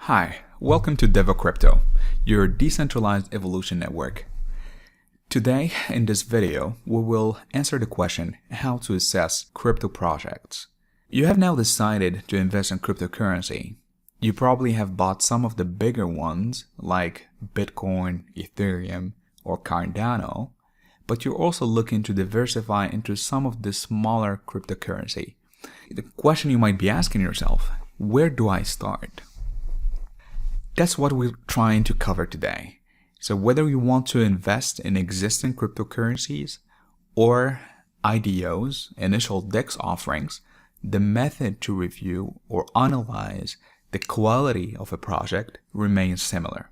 Hi, welcome to DevoCrypto, your decentralized evolution network. Today, in this video, we will answer the question how to assess crypto projects. You have now decided to invest in cryptocurrency. You probably have bought some of the bigger ones like Bitcoin, Ethereum, or Cardano, but you're also looking to diversify into some of the smaller cryptocurrency. The question you might be asking yourself, where do I start? That's what we're trying to cover today. So whether you want to invest in existing cryptocurrencies or IDOs, initial DEX offerings, the method to review or analyze the quality of a project remains similar.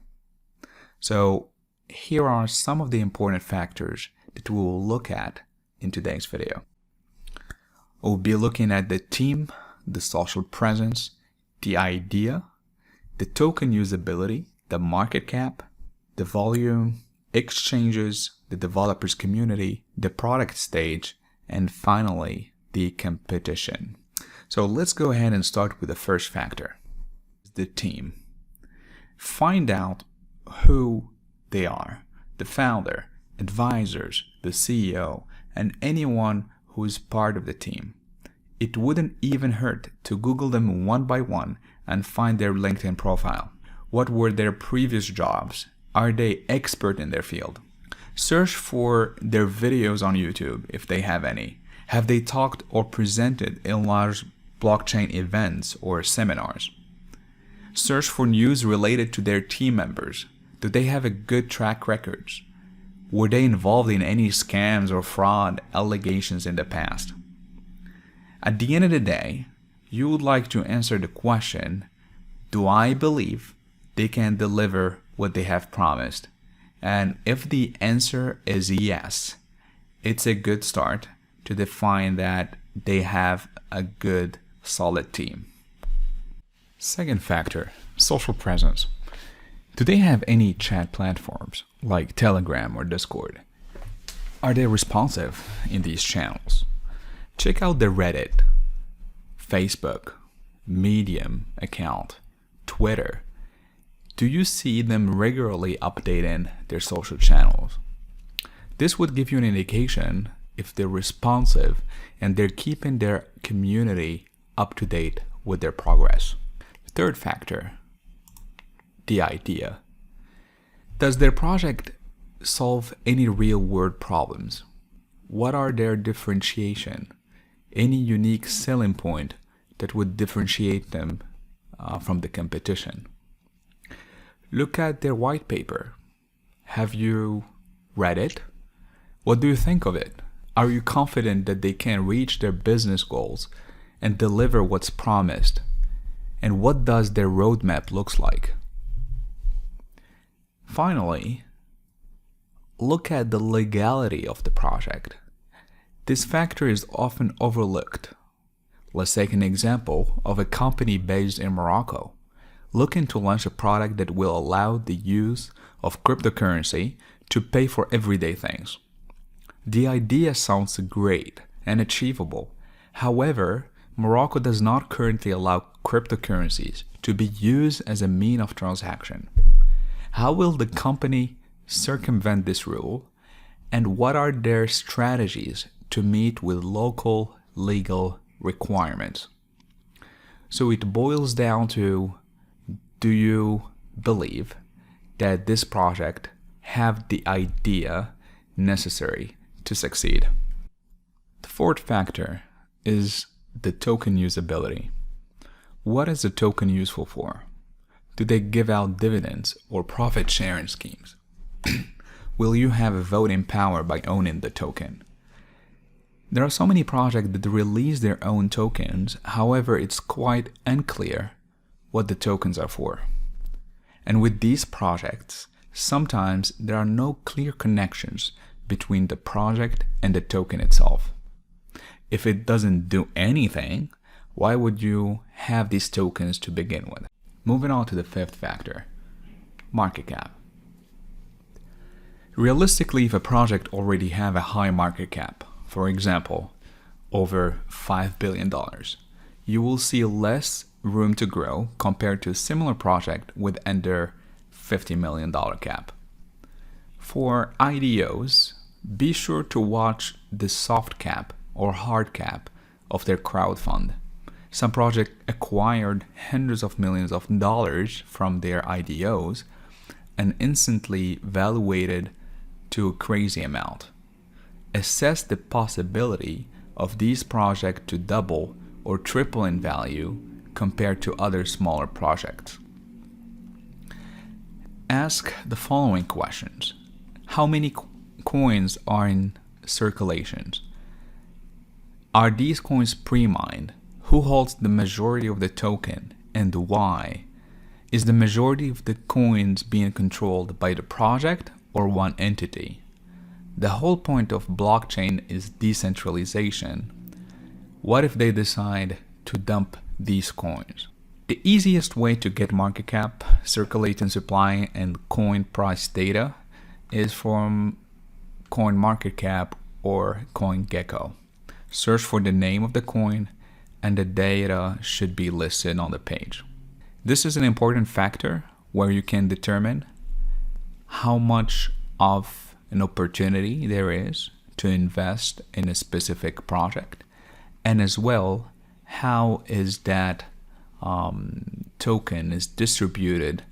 So here are some of the important factors that we will look at in today's video. We'll be looking at the team, the social presence, the idea, the token usability, the market cap, the volume, exchanges, the developers community, the product stage, and finally, the competition. So let's go ahead and start with the first factor, the team. Find out who they are, the founder, advisors, the CEO, and anyone who is part of the team. It wouldn't even hurt to Google them one by one and find their LinkedIn profile. What were their previous jobs? Are they expert in their field? Search for their videos on YouTube if they have any. Have they talked or presented in large blockchain events or seminars? Search for news related to their team members. Do they have a good track record? Were they involved in any scams or fraud allegations in the past? At the end of the day, you would like to answer the question, do I believe they can deliver what they have promised? And if the answer is yes, it's a good start to define that they have a good, solid team. Second factor, social presence. Do they have any chat platforms like Telegram or Discord? Are they responsive in these channels? Check out the Reddit, Facebook, Medium account, Twitter. Do you see them regularly updating their social channels? This would give you an indication if they're responsive and they're keeping their community up to date with their progress. Third factor, the idea. Does their project solve any real-world problems? What are their differentiation? Any unique selling point that would differentiate them from the competition? Look at their white paper. Have you read it? What do you think of it? Are you confident that they can reach their business goals and deliver what's promised? And what does their roadmap looks like? Finally, look at the legality of the project. This factor is often overlooked. Let's take an example of a company based in Morocco, looking to launch a product that will allow the use of cryptocurrency to pay for everyday things. The idea sounds great and achievable. However, Morocco does not currently allow cryptocurrencies to be used as a means of transaction. How will the company circumvent this rule? And what are their strategies to meet with local legal requirements? So it boils down to, do you believe that this project have the idea necessary to succeed? The fourth factor is the token usability. What is the token useful for? Do they give out dividends or profit sharing schemes? Will you have a voting power by owning the token? There are so many projects that release their own tokens, however, it's quite unclear what the tokens are for. And with these projects, sometimes there are no clear connections between the project and the token itself. If it doesn't do anything, why would you have these tokens to begin with? Moving on to the fifth factor, market cap. Realistically, if a project already have a high market cap, for example, over $5 billion, you will see less room to grow compared to a similar project with under $50 million cap. For IDOs, be sure to watch the soft cap or hard cap of their crowdfund. Some projects acquired hundreds of millions of dollars from their IDOs and instantly valuated to a crazy amount. Assess the possibility of these projects to double or triple in value compared to other smaller projects. Ask the following questions. How many coins are in circulation? Are these coins pre-mined? Who holds the majority of the token and why? Is the majority of the coins being controlled by the project or one entity? The whole point of blockchain is decentralization. What if they decide to dump these coins? The easiest way to get market cap, circulating supply, and coin price data is from CoinMarketCap or CoinGecko. Search for the name of the coin and the data should be listed on the page. This is an important factor where you can determine how much of an opportunity there is to invest in a specific project, and as well how is that token is distributed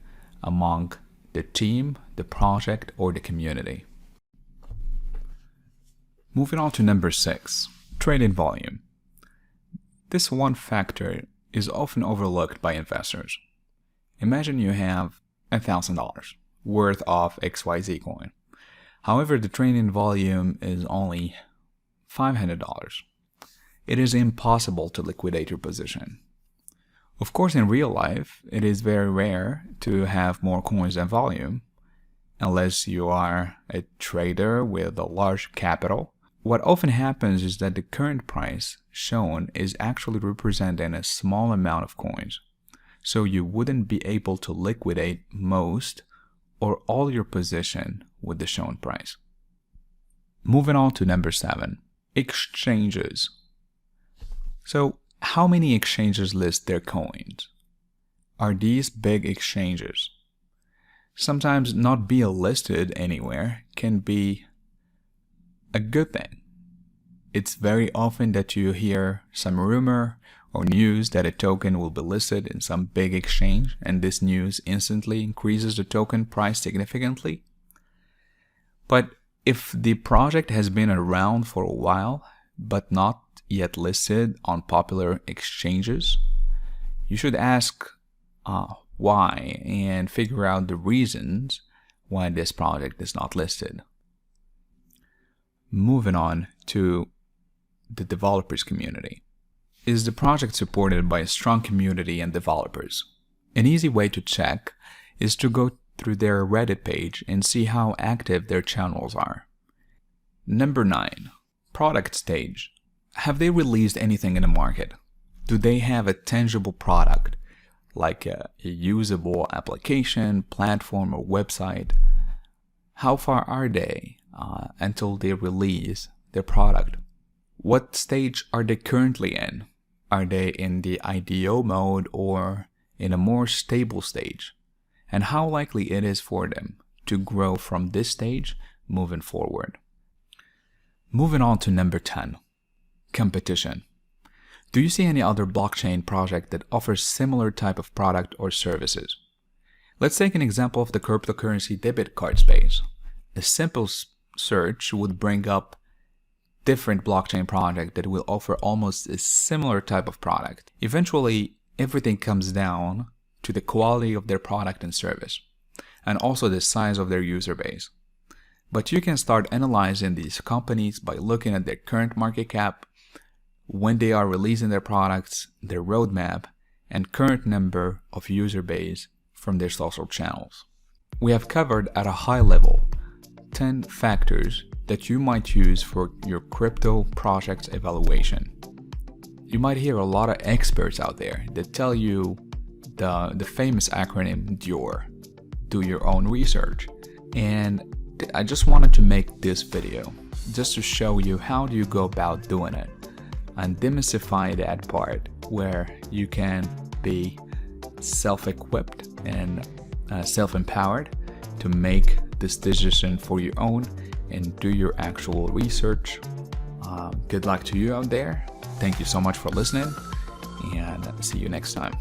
among the team, the project, or the community. Moving on to number 6, trading volume. This one factor is often overlooked by investors. Imagine you have $1,000 worth of XYZ coin. However, the trading volume is only $500. It is impossible to liquidate your position. Of course, in real life, it is very rare to have more coins than volume, unless you are a trader with a large capital. What often happens is that the current price shown is actually representing a small amount of coins, so you wouldn't be able to liquidate most or all your position with the shown price. Moving on to number 7, exchanges. So, how many exchanges list their coins? Are these big exchanges? Sometimes not being listed anywhere can be a good thing. It's very often that you hear some rumor or news that a token will be listed in some big exchange, and this news instantly increases the token price significantly. But if the project has been around for a while but not yet listed on popular exchanges, you should ask why and figure out the reasons why this project is not listed. Moving on to the developers community. Is the project supported by a strong community and developers? An easy way to check is to go through their Reddit page and see how active their channels are. Number 9, product stage. Have they released anything in the market? Do they have a tangible product, like a usable application, platform, or website? How far are they until they release their product? What stage are they currently in? Are they in the IDO mode or in a more stable stage? And how likely it is for them to grow from this stage moving forward? Moving on to number 10. Competition. Do you see any other blockchain project that offers similar type of product or services? Let's take an example of the cryptocurrency debit card space. A simple search would bring up different blockchain projects that will offer almost a similar type of product. Eventually, everything comes down to the quality of their product and service, and also the size of their user base. But you can start analyzing these companies by looking at their current market cap, when they are releasing their products, their roadmap, and current number of user base from their social channels. We have covered at a high level 10 factors that you might use for your crypto project's evaluation. You might hear a lot of experts out there that tell you the famous acronym DYOR, do your own research. And I just wanted to make this video just to show you how do you go about doing it and demystify that part where you can be self-equipped and self-empowered to make this decision for your own and do your actual research. Good luck to you out there. Thank you so much for listening, and see you next time.